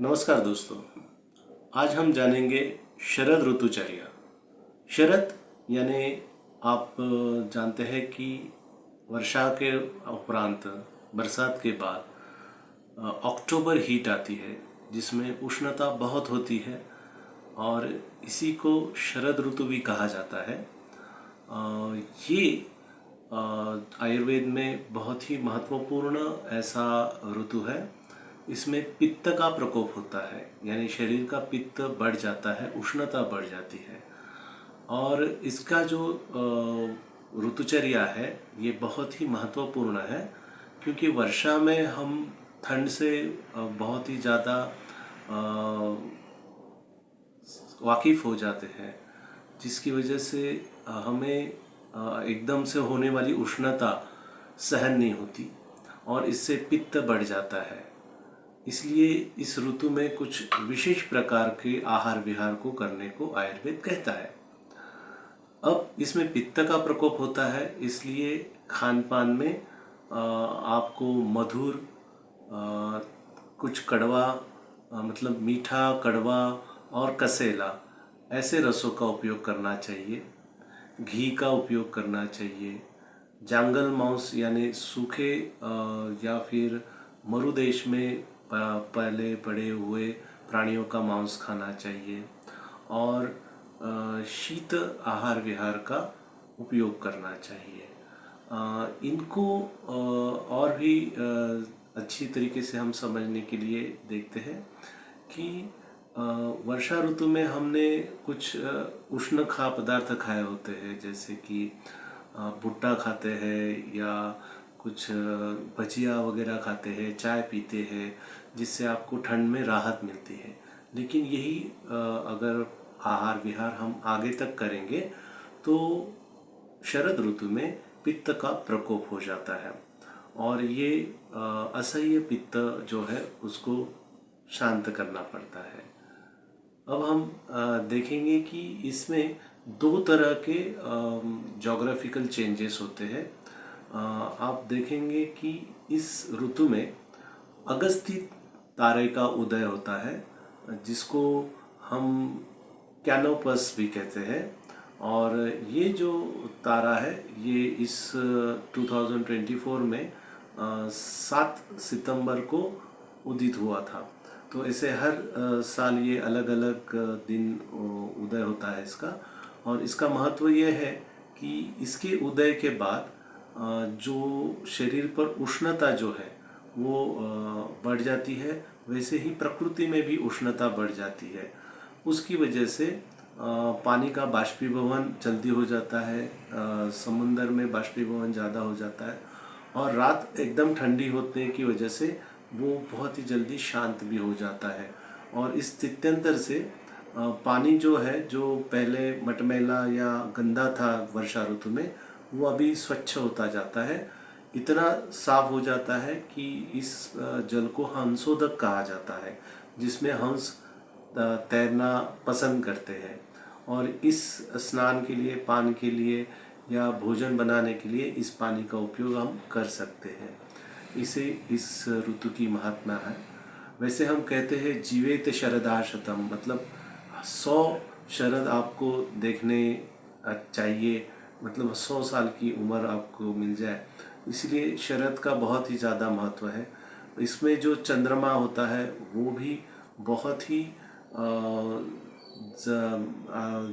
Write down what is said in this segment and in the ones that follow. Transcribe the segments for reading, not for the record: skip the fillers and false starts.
नमस्कार दोस्तों। आज हम जानेंगे शरद ऋतुचर्या। शरद यानी आप जानते हैं कि वर्षा के उपरांत बरसात के बाद अक्टूबर हीट आती है जिसमें उष्णता बहुत होती है और इसी को शरद ऋतु भी कहा जाता है। ये आयुर्वेद में बहुत ही महत्वपूर्ण ऐसा ऋतु है। इसमें पित्त का प्रकोप होता है, यानी शरीर का पित्त बढ़ जाता है, उष्णता बढ़ जाती है। और इसका जो ऋतुचर्या है ये बहुत ही महत्वपूर्ण है, क्योंकि वर्षा में हम ठंड से बहुत ही ज़्यादा वाकिफ़ हो जाते हैं, जिसकी वजह से हमें एकदम से होने वाली उष्णता सहन नहीं होती और इससे पित्त बढ़ जाता है। इसलिए इस ऋतु में कुछ विशेष प्रकार के आहार विहार को करने को आयुर्वेद कहता है। अब इसमें पित्त का प्रकोप होता है, इसलिए खान पान में आपको मधुर, कुछ कड़वा, मतलब मीठा, कड़वा और कसेला ऐसे रसों का उपयोग करना चाहिए। घी का उपयोग करना चाहिए। जंगल मांस यानी सूखे या फिर मरुदेश में पले पड़े हुए प्राणियों का मांस खाना चाहिए और शीत आहार विहार का उपयोग करना चाहिए। इनको और भी अच्छी तरीके से हम समझने के लिए देखते हैं कि वर्षा ऋतु में हमने कुछ उष्ण खा पदार्थ खाए होते हैं, जैसे कि भुट्टा खाते हैं या कुछ भजिया वगैरह खाते हैं, चाय पीते हैं, जिससे आपको ठंड में राहत मिलती है। लेकिन यही अगर आहार विहार हम आगे तक करेंगे तो शरद ऋतु में पित्त का प्रकोप हो जाता है और ये असह्य पित्त जो है उसको शांत करना पड़ता है। अब हम देखेंगे कि इसमें दो तरह के जोग्राफिकल चेंजेस होते हैं। आप देखेंगे कि इस ऋतु में अगस्ती तारे का उदय होता है, जिसको हम कैनोपस भी कहते हैं। और ये जो तारा है ये इस 2024 में 7 सितंबर को उदित हुआ था। तो ऐसे हर साल ये अलग अलग दिन उदय होता है इसका। और इसका महत्व ये है कि इसके उदय के बाद जो शरीर पर उष्णता जो है वो बढ़ जाती है, वैसे ही प्रकृति में भी उष्णता बढ़ जाती है। उसकी वजह से पानी का बाष्पीभवन जल्दी हो जाता है, समुंदर में बाष्पीभवन ज़्यादा हो जाता है और रात एकदम ठंडी होने की वजह से वो बहुत ही जल्दी शांत भी हो जाता है। और इस स्थित्यंतर से पानी जो है, जो पहले मटमैला या गंदा था वर्षा ऋतु में, वो अभी स्वच्छ होता जाता है। इतना साफ हो जाता है कि इस जल को हंसोदक कहा जाता है, जिसमें हंस तैरना पसंद करते हैं। और इस स्नान के लिए, पान के लिए या भोजन बनाने के लिए इस पानी का उपयोग हम कर सकते हैं। इसे इस ऋतु की महात्मा है। वैसे हम कहते हैं जीवेत शरदा शतम, मतलब 100 शरद आपको देखने चाहिए, मतलब 100 साल की उम्र आपको मिल जाए। इसलिए शरद का बहुत ही ज़्यादा महत्व है। इसमें जो चंद्रमा होता है वो भी बहुत ही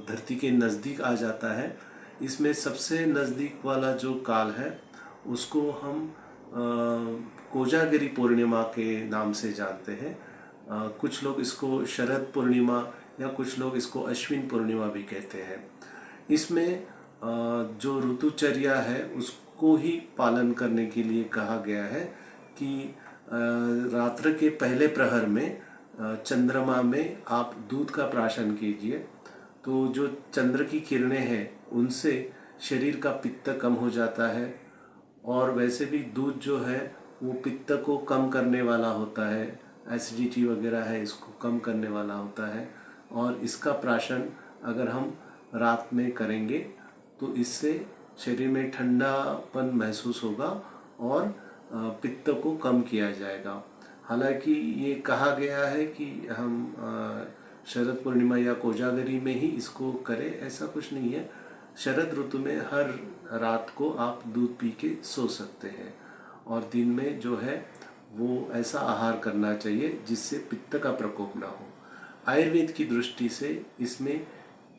धरती के नज़दीक आ जाता है। इसमें सबसे नज़दीक वाला जो काल है उसको हम कोजागिरी पूर्णिमा के नाम से जानते हैं। कुछ लोग इसको शरद पूर्णिमा या कुछ लोग इसको अश्विन पूर्णिमा भी कहते हैं। इसमें जो ऋतुचर्या है उसको ही पालन करने के लिए कहा गया है कि रात्र के पहले प्रहर में चंद्रमा में आप दूध का प्राशन कीजिए। तो जो चंद्र की किरणें हैं उनसे शरीर का पित्त कम हो जाता है और वैसे भी दूध जो है वो पित्त को कम करने वाला होता है, एसिडिटी वगैरह है इसको कम करने वाला होता है। और इसका प्राशन अगर हम रात में करेंगे तो इससे शरीर में ठंडापन महसूस होगा और पित्त को कम किया जाएगा। हालांकि ये कहा गया है कि हम शरद पूर्णिमा या कोजागरी में ही इसको करें, ऐसा कुछ नहीं है। शरद ऋतु में हर रात को आप दूध पी के सो सकते हैं, और दिन में जो है वो ऐसा आहार करना चाहिए जिससे पित्त का प्रकोप ना हो। आयुर्वेद की दृष्टि से इसमें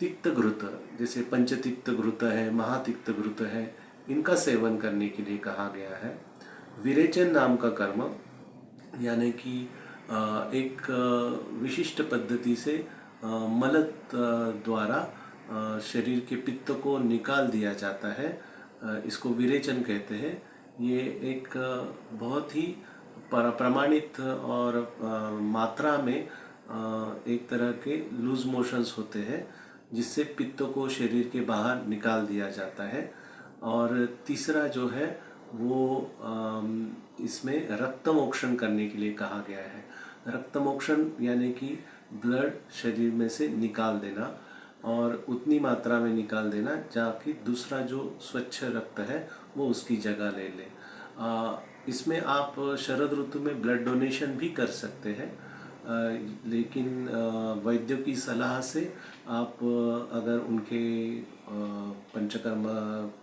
तिक्त घृत, जैसे पंचतिक्त घृत है, महातिक्त घृत है, इनका सेवन करने के लिए कहा गया है। विरेचन नाम का कर्म, यानी कि एक विशिष्ट पद्धति से मल द्वारा शरीर के पित्त को निकाल दिया जाता है, इसको विरेचन कहते हैं। ये एक बहुत ही प्रमाणित और मात्रा में एक तरह के लूज मोशंस होते हैं, जिससे पित्त को शरीर के बाहर निकाल दिया जाता है। और तीसरा जो है वो इसमें रक्तमोक्षण करने के लिए कहा गया है। रक्तमोक्षण यानी कि ब्लड शरीर में से निकाल देना, और उतनी मात्रा में निकाल देना ताकि दूसरा जो स्वच्छ रक्त है वो उसकी जगह ले ले। इसमें आप शरद ऋतु में ब्लड डोनेशन भी कर सकते हैं, लेकिन वैद्यों की सलाह से आप अगर उनके पंचकर्म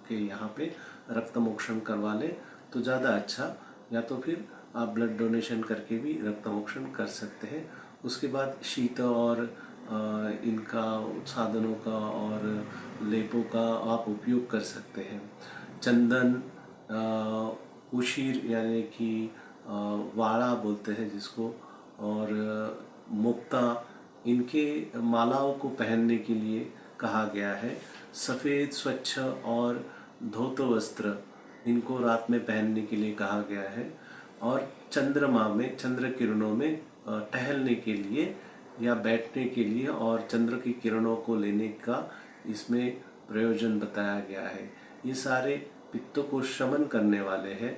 के यहाँ पे रक्तमोक्षण करवा लें तो ज़्यादा अच्छा, या तो फिर आप ब्लड डोनेशन करके भी रक्तमोक्षण कर सकते हैं। उसके बाद शीत और इनका साधनों का और लेपों का आप उपयोग कर सकते हैं। चंदन, उशीर यानी कि वाड़ा बोलते हैं जिसको, और मुक्ता, इनके मालाओं को पहनने के लिए कहा गया है। सफ़ेद स्वच्छ और धोत वस्त्र, इनको रात में पहनने के लिए कहा गया है। और चंद्रमा में, चंद्र किरणों में टहलने के लिए या बैठने के लिए और चंद्र की किरणों को लेने का इसमें प्रयोजन बताया गया है। ये सारे पित्त को शमन करने वाले हैं।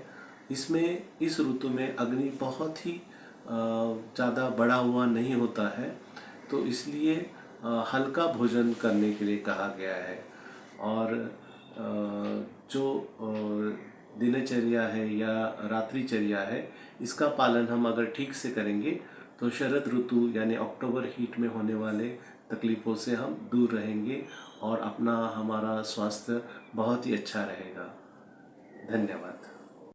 इसमें इस ऋतु में अग्नि बहुत ही ज़्यादा बढ़ा हुआ नहीं होता है, तो इसलिए हल्का भोजन करने के लिए कहा गया है। और जो दिनचर्या है या रात्रिचर्या है, इसका पालन हम अगर ठीक से करेंगे तो शरद ऋतु यानी अक्टूबर हीट में होने वाले तकलीफ़ों से हम दूर रहेंगे और हमारा स्वास्थ्य बहुत ही अच्छा रहेगा। धन्यवाद।